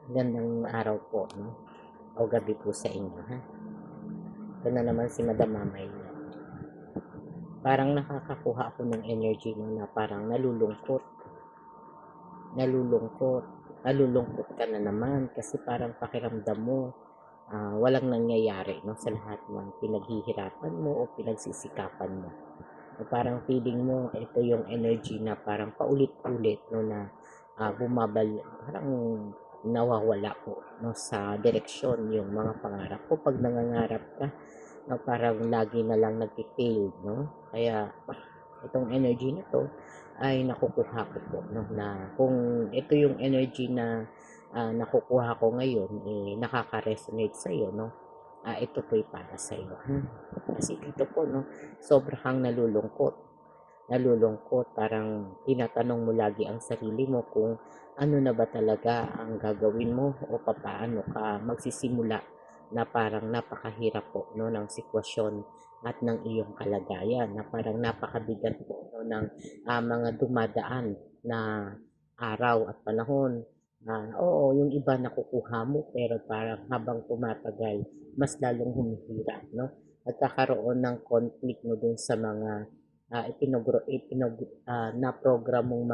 Gandang araw po, 'no, o gabi po sa inyo, ha. Ito na naman si Madam Mamay. Parang nakakakuha ako ng energy 'no, na parang nalulungkot, nalulungkot, nalulungkot ka na naman kasi parang pakiramdam mo, walang nangyayari 'no, sa lahat ng pinaghihirapan mo o pinagsisikapan mo. O parang feeling mo ito yung energy na parang paulit-ulit 'no, na, parang nawawala po 'no, sa direksyon yung mga pangarap ko 'pag nangangarap ka 'no, parang lagi na lang nagfe-fail 'no. Kaya itong energy na 'to ay nakukuha ko po 'no, na kung ito yung energy na, nakukuha ko ngayon, eh, nakaka-resonate sa'yo 'no, ito po'y para sa'yo, Kasi dito po 'no, sobra kang nalulungkot, parang tinatanong mo lagi ang sarili mo kung ano na ba talaga ang gagawin mo o papaano ka magsisimula na parang napakahirap po 'no, ng sitwasyon at ng iyong kalagayan na parang napakabigat po 'no, ng, mga dumadaan na araw at panahon. Oo, yung iba nakukuha mo pero parang habang tumatagal mas lalong humihirap 'no, nagkakaroon ng conflict mo dun sa mga na-program mong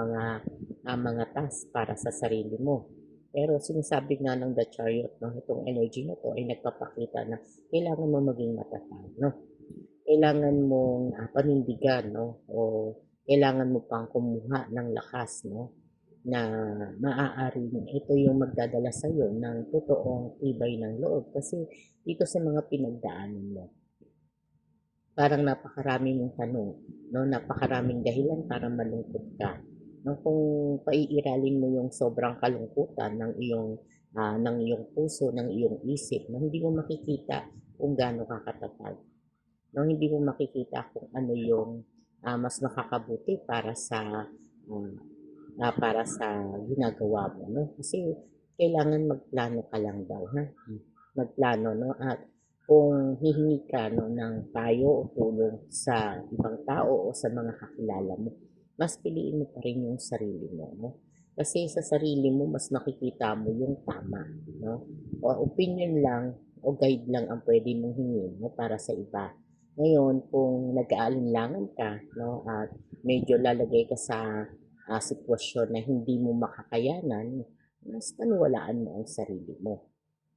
mga task para sa sarili mo. Pero sinasabi nga ng The Chariot, no, itong energy na to ay nagpapakita na kailangan mo maging matatag, no? Kailangan mong panindigan, no? O kailangan mo pang kumuha ng lakas, no? Na maaaring ito yung magdadala sa iyo ng totoong tibay ng loob. Kasi dito sa mga pinagdaanan mo, parang napakarami mong tanong, no? Napakaraming dahilan para malungkot ka. No, kung paiiralin mo yung sobrang kalungkutan ng iyong puso, ng iyong isip, no, hindi mo makikita kung gaano ka katatag. No, hindi mo makikita kung ano yung mas makakabuti para sa ginagawa mo, no? Kasi kailangan magplano ka lang daw, ha? Magplano, no? At kung hihingi ka no, ng payo o tulong sa ibang tao o sa mga kakilala mo, mas piliin mo pa rin yung sarili mo, no? Kasi sa sarili mo, mas nakikita mo yung tama, no? O opinion lang o guide lang ang pwede mong hingin no, para sa iba. Ngayon, kung nag-aalinlangan ka, no, at medyo lalagay ka sa sitwasyon na hindi mo makakayanan, mas paniwalaan mo ang sarili mo.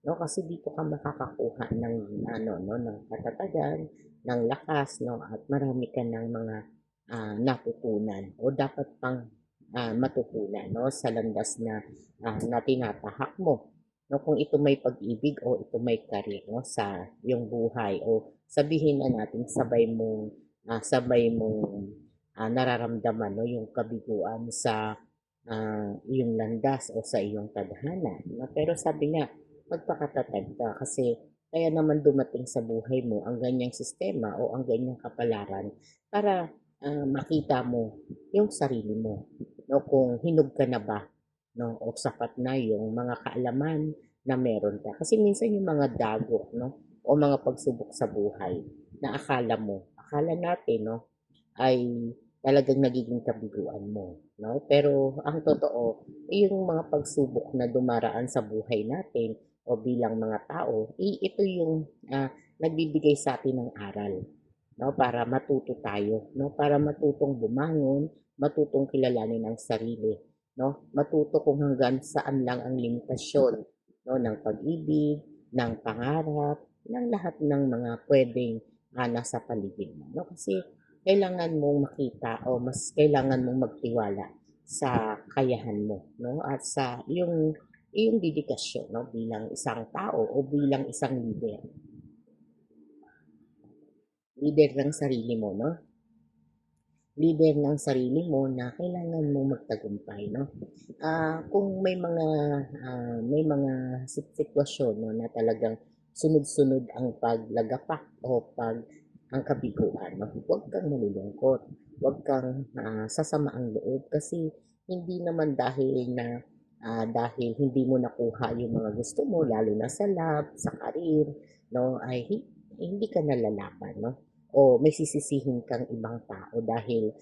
No, kasi dito ka makakakuha ng ng katatagan, ng lakas, no, at marami ka ng mga natutunan o dapat pang matutunan, no, sa landas na tinatahak mo. No, kung ito may pag-ibig o ito may karir, no, sa iyong buhay o sabihin na natin sabay mong nararamdaman, no, yung kabiguan sa iyong landas o sa iyong tadhana. No? Pero sabi nga, magpakatatag ka kasi kaya naman dumating sa buhay mo ang ganyang sistema o ang ganyang kapalaran para makita mo yung sarili mo. No? Kung hinog ka na ba, no? O sapat na yung mga kaalaman na meron ka. Kasi minsan yung mga dagok, no? O mga pagsubok sa buhay na akala natin, no? Ay talagang nagiging kabiguan mo, no? Pero ang totoo, yung mga pagsubok na dumaraan sa buhay natin o bilang mga tao, ito yung nagbibigay sa atin ng aral, no? Para matuto tayo, no? Para matutong bumangon, matutong kilalanin ang sarili, no? Matuto kung hanggang saan lang ang limitasyon, no? Ng pag-ibig, ng pangarap, ng lahat ng mga pwedeng nasa paligid mo, no? Kasi kailangan mong makita o mas kailangan mong magtiwala sa kayahan mo, no? At sa iyong dedikasyon, no? Bilang isang tao o bilang isang leader ng sarili mo, no? Leader ng sarili mo na kailangan mong magtagumpay, no? Kung may mga sitwasyon no, na talagang sunod-sunod ang paglagapak o ang kabiguan, no? Huwag kang malulungkot, huwag kang sasama ang loob kasi hindi naman dahil hindi mo nakuha yung mga gusto mo, lalo na sa love, sa career, no, ay hindi ka nalalaban, no? O may sisisihin kang ibang tao dahil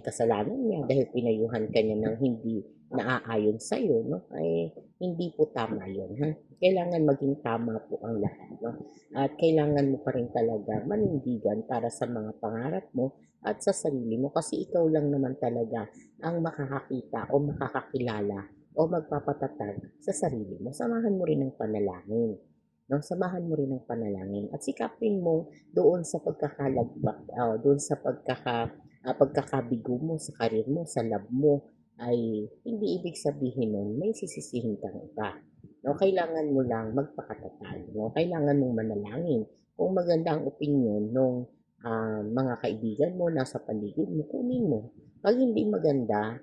kasalanan niya, dahil pinayuhan ka niya ng hindi naaayon sa'yo, no? Ay hindi po tama yun, ha? Kailangan maging tama po ang lahat, no? At kailangan mo pa rin talaga manindigan para sa mga pangarap mo at sa sarili mo kasi ikaw lang naman talaga ang makakakita o makakakilala o magpapatatag sa sarili mo. Samahan mo rin ng panalangin. No, samahan mo rin ng panalangin at sikapin mo doon sa doon sa pagkakabigo mo sa karir mo, sa love mo, ay hindi ibig sabihin nun may sisisihin kang iba. No, kailangan mo lang magpakatatag. No? Kailangan mong manalangin. Kung maganda ang opinion ng mga kaibigan mo, nasa paligid mo, kunin mo. Pag hindi maganda,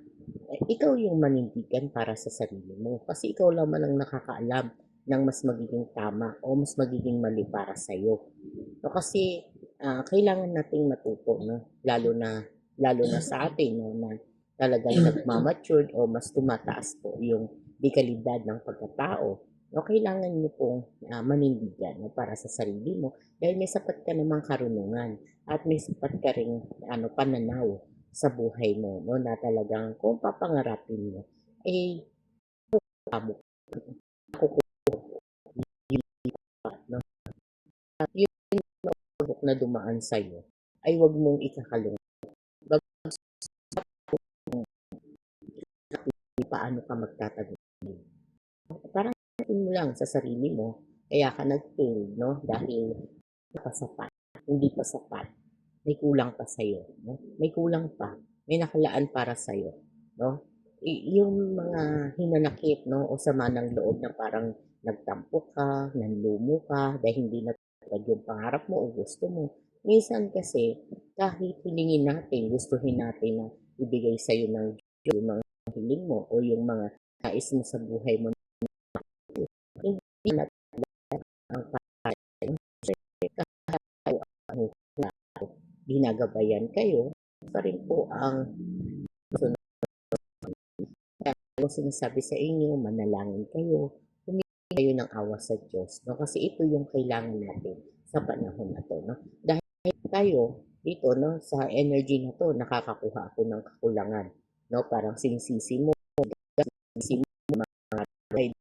ikaw yung manindigan para sa sarili mo. Kasi ikaw naman ang nakakaalam ng mas magiging tama o mas magiging mali para sa'yo. No, kasi kailangan nating matuto, no? Lalo na sa atin, no, na talagang nagmamatured o mas tumataas po yung dekalidad ng pagkatao. No, kailangan nyo pong manindigan, no, para sa sarili mo dahil may sapat ka namang karunungan at may sapat ka ring pananaw sa buhay mo, no, na talagang kung papangarapin mo, eh, amo no? At yung subok na dumaan sa'yo, ay wag mong ikakalungkot. Wag paano ka magtatagumpay. Parang sabihin mo lang sa sarili mo, kaya ka nag-fail, no? Dahil hindi pa sapat. Hindi pa sapat. May kulang pa sa'yo, no? May kulang pa. May nakalaan para sa'yo, no? Yung mga hinanakit, no? O sama ng loob na parang nagtampo ka, nanlumo ka, dahil hindi natupad yung pangarap mo o gusto mo. Minsan kasi, kahit hilingin natin, gustuhin natin na ibigay sa'yo ng Diyos yung mga hiling mo o yung mga nais mo sa buhay mo, hindi na ang kaya ang ginagabayan kayo, pa rin po ang sunod. Kaya sinasabi sa inyo, manalangin kayo, humingi kayo ng awa sa Diyos. No? Kasi ito yung kailangan natin sa panahon na to. No? Dahil tayo dito, no, sa energy na to, nakakakuha ako ng kakulangan. No? Parang sinisisi mo, sinisisi mo, mga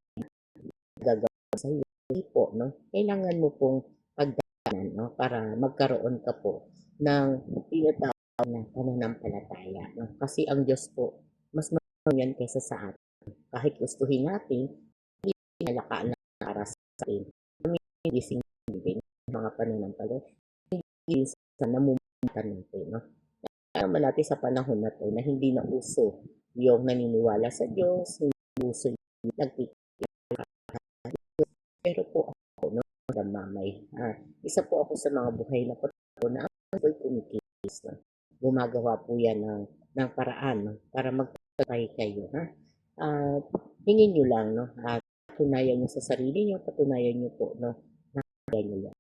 gagawa sa iyo. Hindi po, no? Kailangan mo pong pagdaanan, no? Para magkaroon ka po ng tinatawag na pananampalataya. No? Kasi ang Diyos po, mas yan kaysa sa atin. Kahit gustuhin natin, hindi nalakaan na para sa atin. Gising din mga pananampalataya. Hindi sa namumutan natin. No? Kaya naman natin sa panahon na to na hindi na uso yung naniniwala sa Diyos, hindi uso yung nagtitiwala. Pero po ako, no, mamay, isa po ako sa mga buhay na po na ako'y kumikilos. No? Gumagawa po yan ng paraan, no? Para magpatay kayo. Ha? At hingin nyo lang, no? At patunayan nyo sa sarili nyo, patunayan nyo po, no? Na kaya nyo yan.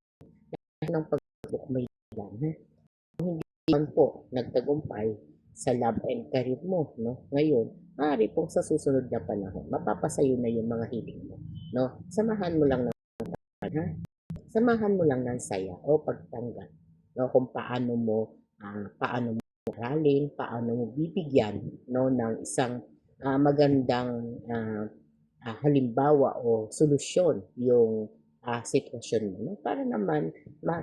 Ng pagbuk may lang, ha? Kung hindi man po nagtagumpay sa love and career mo, no? Ngayon, maaari pong sa susunod na panahon, mapapasayo na yung mga hiling mo, no? Samahan mo lang ng ha? Samahan mo lang ng saya o pagtanggap, no? Kung paano mo aralin, paano mo bibigyan, no, ng isang magandang halimbawa o solusyon yung sitwasyon mo, no? Para naman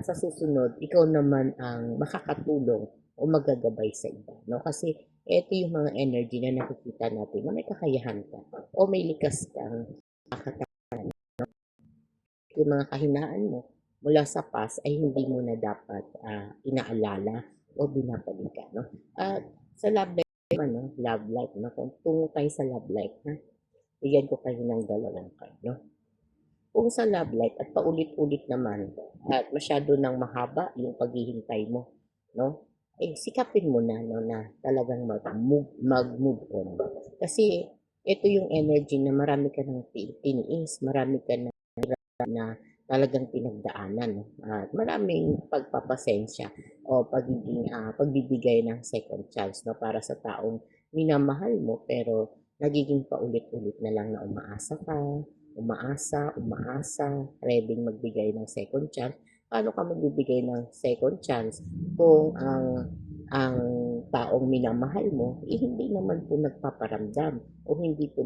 sa susunod, ikaw naman ang makakatulong o magagabay sa iba, no? Kasi ito yung mga energy na nakikita natin na may kakayahan ka o may likas kang kakayahan. Yung mga kahinaan mo mula sa past ay hindi mo na dapat inaalala o binabalikan, no? At sa love life naman, no? Love life, no? Kung tungo tayo sa love life, ha? Bigyan ko kayo ng dalawang card, no? Kung sa love life at paulit-ulit naman at masyado nang mahaba yung paghihintay mo, no? Eh, sikapin mo na, no, na talagang mag-move on. Kasi ito yung energy na marami ka ng tiniis, marami ka na talagang pinagdaanan, no? At maraming pagpapasensya o pagbibigay ng second chance, no, para sa taong minamahal mo pero nagiging paulit-ulit na lang na umaasa, ready magbigay ng second chance. Paano ka magbibigay ng second chance kung ang ang taong minamahal mo, hindi naman po nagpaparamdam o hindi po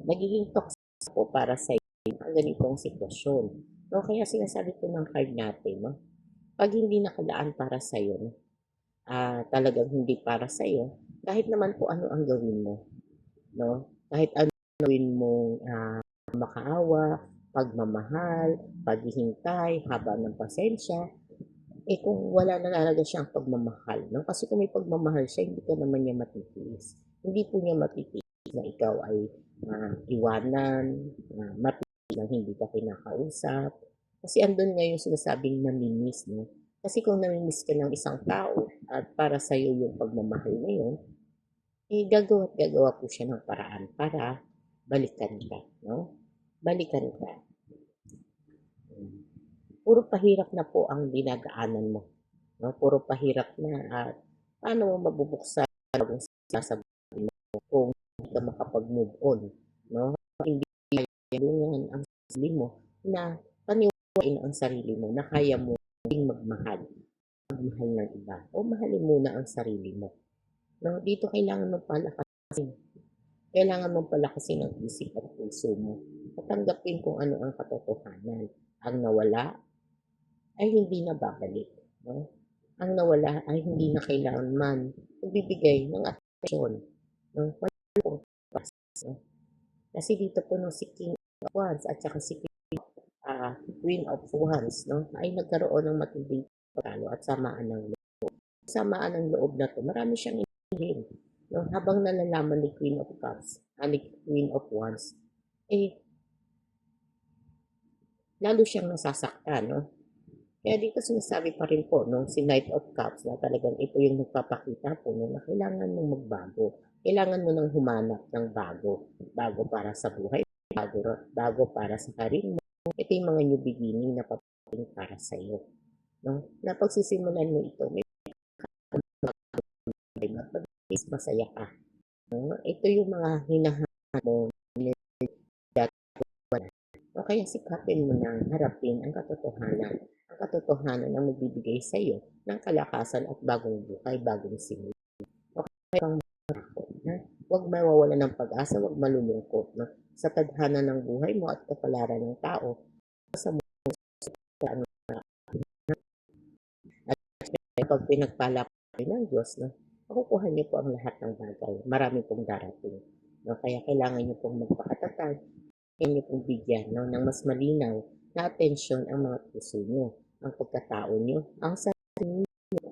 nagiging toxic po para sa ang ganitong sitwasyon. No, kaya sinasabi ko ng card natin, no, pag hindi nakalaan para sa no, talagang hindi para sa kahit naman po ano ang gawin mo, no, kahit ano gawin mo, makaawa, pagmamahal, paghihintay, haba ng pasensya, kung wala na talaga siyang pagmamahal, no? Kasi kung may pagmamahal siya, hindi ka naman niya matitiis. Hindi po niya matitiis na ikaw ay iwanan, matitiis na hindi ka kinakausap. Kasi andun nga yung sinasabing namimiss, no? Kasi kung namimiss ka ng isang tao at para sa iyo yung pagmamahal na yun, gagawa at gagawa po siya ng paraan para balikan ka, no? Balikan ka. Puro pahirap na po ang dinadaanan mo. No? Puro pahirap na at paano mo mabubuksan ang sasabihin mo kung hindi ka makapag-move on. No? Hindi kailangan ang sarili mo na paniwain ang sarili mo na kaya mo ding magmahal ng iba o mahalin muna ang sarili mo. No? Dito kailangan mo palakasin. Kailangan mong palakasin ang isip at puso mo at tanggapin kung ano ang katotohanan. Ang nawala ay hindi na babalik. No? Ang nawala ay hindi na kailanman magbibigay ng atensyon. No? No? Kasi dito po no, si King of Wands at saka si Queen of Wands no, ay nagkaroon ng matinding pagkalo at samaan ng loob. Samaan ng loob na to, marami siyang inihin. No? Habang nalalaman ni Queen of Cups, ni Queen of Wands, lalo siyang nasasaktan. No? Kaya dito sinasabi pa rin po nung si Knight of Cups na talagang ito yung nagpapakita po no, na kailangan mong magbago. Kailangan mo nang humanap ng bago. Bago para sa buhay, bago para sa karir mo. Ito yung mga new beginning na papating para sa iyo. No? Na pagsisimulan mo ito, may masaya ka. No? Ito yung mga hinahanap mo. O kaya sikapin mo na harapin ang katotohanan. Ang katotohanan ang magbibigay sa iyo ng kalakasan at bagong buhay, bagong simula. O kaya pang na huwag mawawala ng pag-asa, huwag malulungkot. No? Sa tadhana ng buhay mo at kapalaran ng tao, sa mga at pag pinagpala ng Diyos, no? Makukuha niyo po ang lahat ng bagay. Marami pong darating. No? Kaya kailangan niyo pong magpakatatag, inyo pong bigyan no, ng mas malinaw na atensyon ang mga puso nyo, ang pagkatao nyo, ang sarili nyo.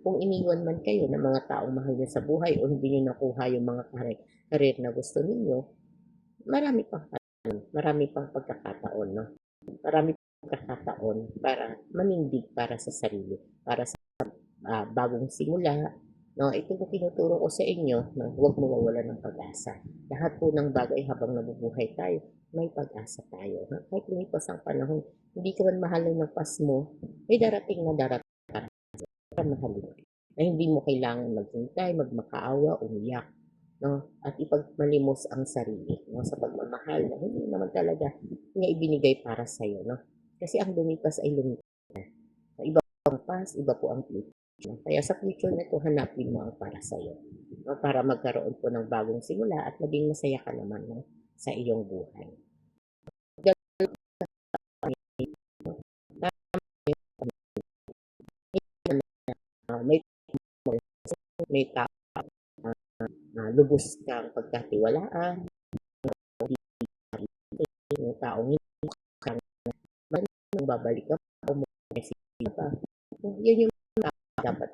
Kung iniwan man kayo ng mga taong mahal nyo sa buhay o hindi nyo nakuha yung mga karir na gusto ninyo, marami pang pagkakataon. No? Marami pang pagkakataon para manindig para sa sarili, para sa bagong simula. No, ito po tinuturo ko sa inyo na huwag mawawalan ng pag-asa. Lahat po ng bagay habang nabubuhay tayo, may pag-asa tayo. Ha? Kahit lumipas ang panahon, hindi ka man mahalin ng pas mo, may darating na darating para mahalin. Na hindi mo kailangan maghintay, magmakaawa, umiyak. No? At ipagmalimos ang sarili no? Sa pagmamahal na hindi naman talaga niya ibinigay para sa iyo. No? Kasi ang lumipas ay lumipas. Iba po ang past, iba po ang future. Kaya sa future na ito, hanapin mo ang para sa iyo. No? Para magkaroon po ng bagong simula at maging masaya ka naman no? Sa iyong buhay. May may tao lubos kang pagkatiwalaan, yung taong hindi kang babalik ka o mag-isip ka. Yan yung dapat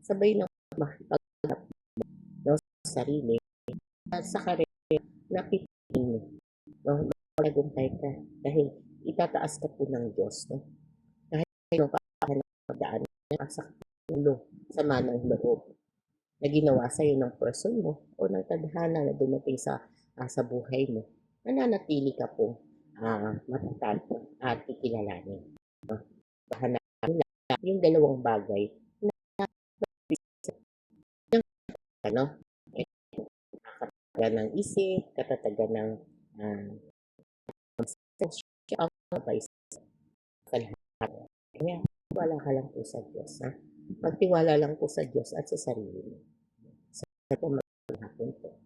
sabay ng paghanap no, sa sarili at sa karir na pipiliin mo. No? Magtagumpay ka dahil itataas ka po ng Diyos. No? Kahit ano pa daan sa ulo, sama ng loob na ginawa sa iyo ng person mo o ng tadhana na dumating sa buhay mo, nananatili ka po matatag at kikilalanin. No? Hanapin lang yung dalawang bagay na ano, katatagan ng isip, katatagan ng ang kalahatan. Kaya magtiwala ka lang po sa Diyos, ha? Magtiwala lang po sa Diyos at sa sarili mo. Sa po, magandang hapon po.